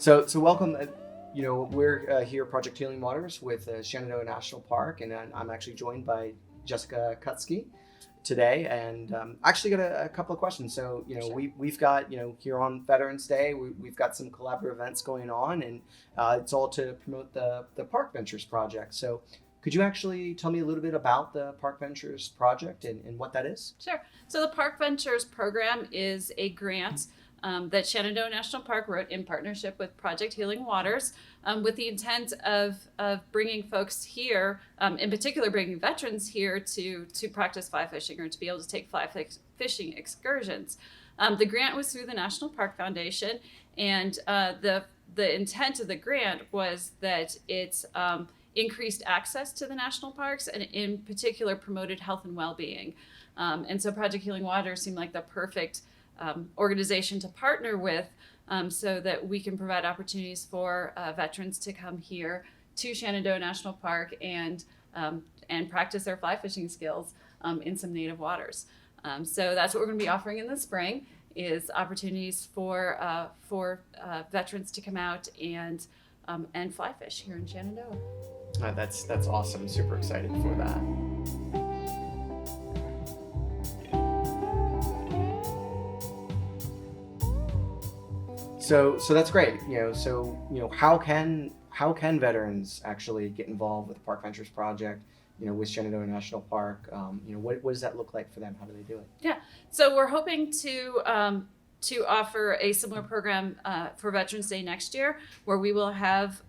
So welcome. We're here at Project Healing Waters with Shenandoah National Park, and I'm actually joined by Jessica Kutsky today, and actually got a couple of questions. So, Sure. we've got, here on Veterans Day, we've got some collaborative events going on, and it's all to promote the ParkVentures Project. So, could you actually tell me a little bit about the ParkVentures Project and what that is? Sure. So the ParkVentures program is a grant that Shenandoah National Park wrote in partnership with Project Healing Waters, with the intent of bringing folks here, in particular bringing veterans here to practice fly fishing or to be able to take fishing excursions. The grant was through the National Park Foundation, and the intent of the grant was that it's increased access to the national parks, and in particular promoted health and well-being. And so Project Healing Waters seemed like the perfect organization to partner with, so that we can provide opportunities for veterans to come here to Shenandoah National Park and practice their fly fishing skills in some native waters. So that's what we're going to be offering in the spring, is opportunities for veterans to come out and fly fish here in Shenandoah. That's awesome. Super excited for that. So that's great. How can veterans actually get involved with the ParkVentures Project? With Shenandoah National Park. What does that look like for them? How do they do it? Yeah, so we're hoping to offer a similar program for Veterans Day next year, where we will have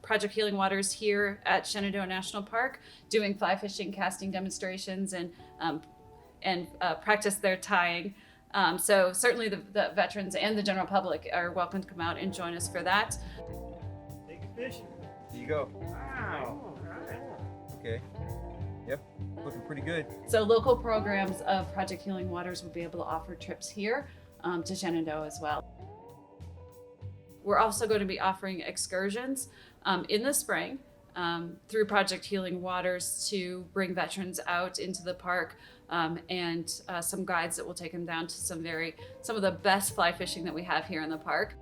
Project Healing Waters here at Shenandoah National Park doing fly fishing, casting demonstrations, and practice their tying. So certainly the veterans and the general public are welcome to come out and join us for that. Take a fishing. There you go. Wow. Okay. Yep. Looking pretty good. So local programs of Project Healing Waters will be able to offer trips here to Shenandoah as well. We're also going to be offering excursions in the spring through Project Healing Waters to bring veterans out into the park, and some guides that will take them down to some of the best fly fishing that we have here in the park.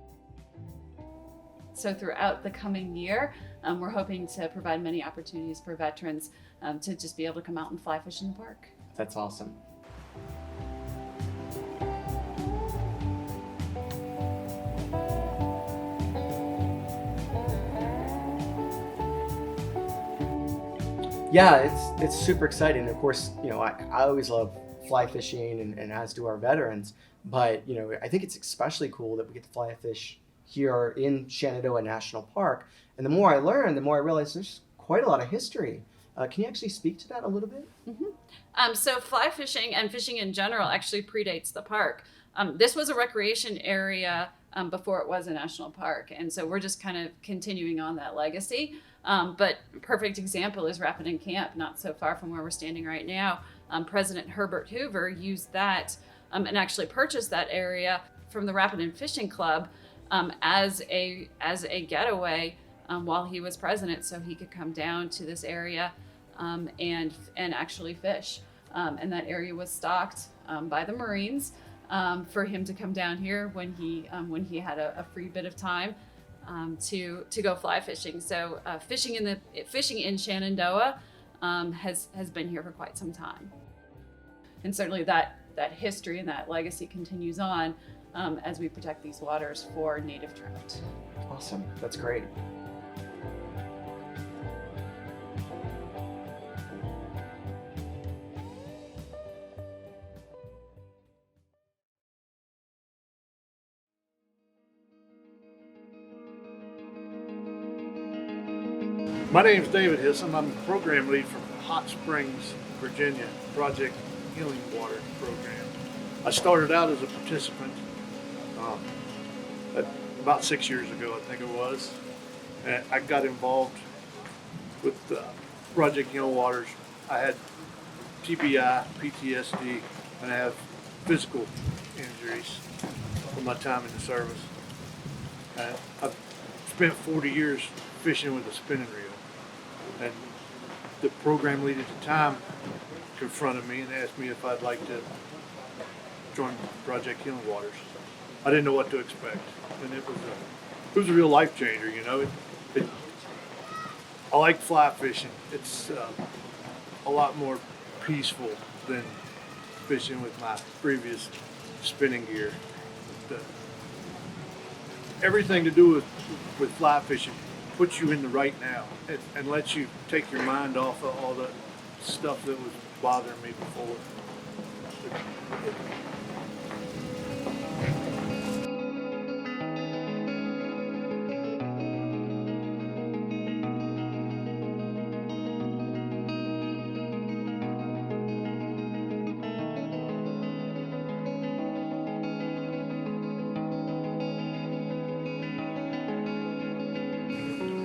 So throughout the coming year, we're hoping to provide many opportunities for veterans to just be able to come out and fly fish in the park. That's awesome. Yeah, it's super exciting. Of course, I always love fly fishing, and as do our veterans. But I think it's especially cool that we get to fly fish here in Shenandoah National Park. And the more I learn, the more I realize there's quite a lot of history. Can you actually speak to that a little bit? Mm-hmm. So fly fishing and fishing in general actually predates the park. This was a recreation area before it was a national park, and so we're just kind of continuing on that legacy. But perfect example is Rapidan Camp, not so far from where we're standing right now. President Herbert Hoover used that and actually purchased that area from the Rapidan Fishing Club as a getaway while he was president, so he could come down to this area and actually fish. And that area was stocked by the Marines for him to come down here when he had a free bit of time to go fly fishing. So fishing in Shenandoah has been here for quite some time, and certainly that history and that legacy continues on as we protect these waters for native trout. Awesome. That's great. My name's David Hissom. I'm the program lead for Hot Springs, Virginia, Project Healing Water program. I started out as a participant about 6 years ago, I think it was. And I got involved with Project Healing Waters. I had TBI, PTSD, and I have physical injuries from my time in the service. And I've spent 40 years fishing with a spinning reel. And the program lead at the time confronted me and asked me if I'd like to join Project Healing Waters. I didn't know what to expect, and it was it was a real life changer. You know, it, I like fly fishing. It's a lot more peaceful than fishing with my previous spinning gear. The, everything to do with fly fishing puts you in the right now and lets you take your mind off of all the stuff that was bothering me before.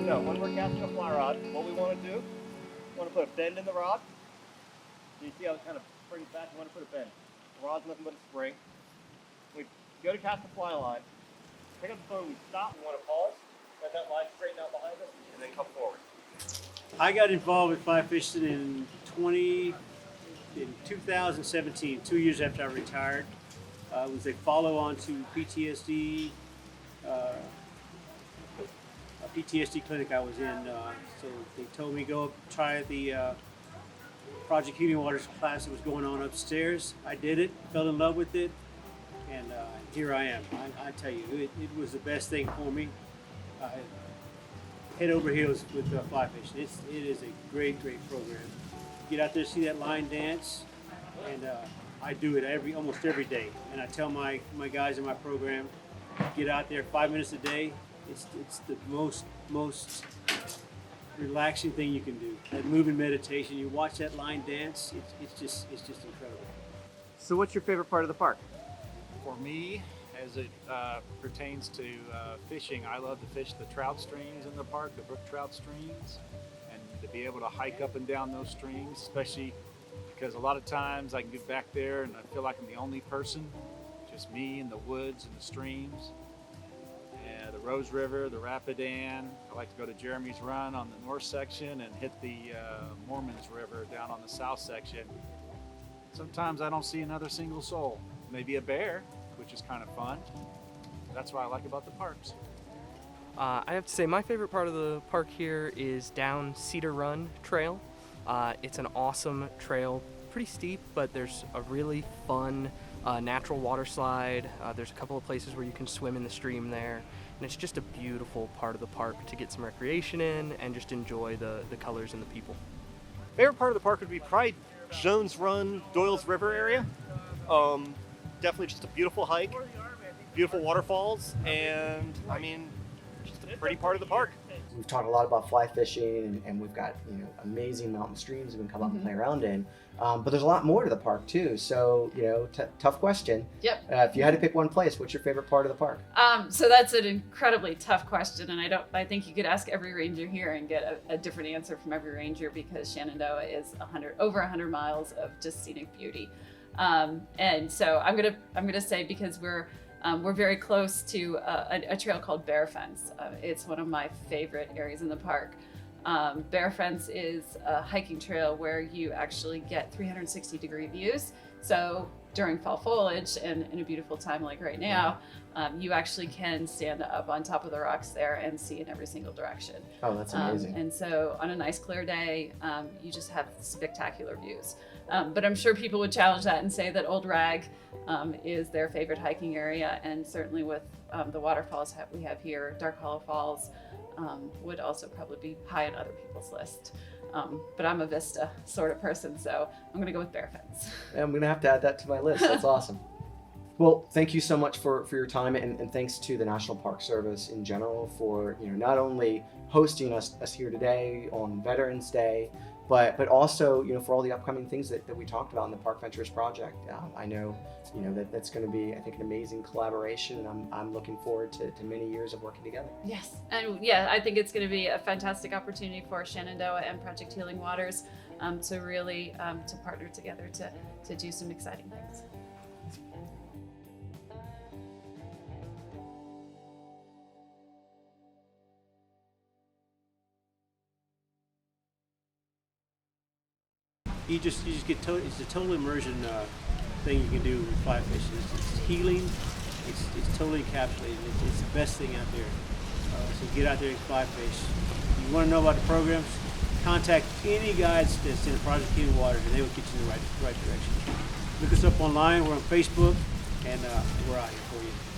So when we're casting a fly rod, what we want to do, we want to put a bend in the rod. You see how it kind of springs back? You want to put a bend. The rod's nothing but a spring. We go to cast the fly line, pick up the phone, we stop, we want to pause, let that line straighten out behind us, and then come forward. I got involved with fly fishing in 2017, 2 years after I retired. It was a follow-on to PTSD. A PTSD clinic I was in, so they told me go try the Project Healing Waters class that was going on upstairs. I did it, fell in love with it, and here I am. I tell you, it was the best thing for me. Head over heels with fly fishing. It is a great program. Get out there, see that line dance, and I do it almost every day. And I tell my guys in my program, get out there 5 minutes a day. It's the most relaxing thing you can do. That moving meditation, you watch that line dance, it's just incredible. So what's your favorite part of the park? For me, as it pertains to fishing, I love to fish the trout streams in the park, the brook trout streams, and to be able to hike up and down those streams, especially because a lot of times I can get back there and I feel like I'm the only person, just me in the woods and the streams. The Rose River, the Rapidan. I like to go to Jeremy's Run on the north section and hit the Mormons River down on the south section. Sometimes I don't see another single soul. Maybe a bear, which is kind of fun. That's what I like about the parks. I have to say my favorite part of the park here is down Cedar Run Trail. It's an awesome trail, pretty steep, but there's a really fun natural water slide. There's a couple of places where you can swim in the stream there. And it's just a beautiful part of the park to get some recreation in and just enjoy the colors and the people. Favorite part of the park would be probably Jones Run, Doyle's River area. Definitely just a beautiful hike, beautiful waterfalls, and I mean, just a pretty part of the park. We've talked a lot about fly fishing, and we've got amazing mountain streams we can come up and play around in. But there's a lot more to the park too. So tough question. Yep. If you had to pick one place, what's your favorite part of the park? So that's an incredibly tough question, and I think you could ask every ranger here and get a different answer from every ranger, because Shenandoah is over 100 miles of just scenic beauty. And so I'm gonna say, because we're very close to a trail called Bear Fence. It's one of my favorite areas in the park. Bear Fence is a hiking trail where you actually get 360-degree views. So during fall foliage and in a beautiful time like right now, you actually can stand up on top of the rocks there and see in every single direction. Oh, that's amazing. And so on a nice clear day, you just have spectacular views. But I'm sure people would challenge that and say that Old Rag is their favorite hiking area, and certainly with the waterfalls we have here, Dark Hollow Falls would also probably be high on other people's list. But I'm a Vista sort of person, so I'm gonna go with Bear Fence. I'm gonna have to add that to my list. That's awesome. Well, thank you so much for your time, and thanks to the National Park Service in general for not only hosting us here today on Veterans Day, but also for all the upcoming things that we talked about in the ParkVentures Project. I know that's going to be, I think, an amazing collaboration, and I'm looking forward to many years of working together. Yes, and yeah, I think it's going to be a fantastic opportunity for Shenandoah and Project Healing Waters to really to partner together to do some exciting things. You just get it's a total immersion thing you can do with fly fishing. It's healing. It's totally encapsulated. It's the best thing out there. So get out there and fly fish. If you want to know about the programs, contact any guides that's in Project Healing Waters, and they will get you in the right direction. Look us up online. We're on Facebook, and we're out here for you.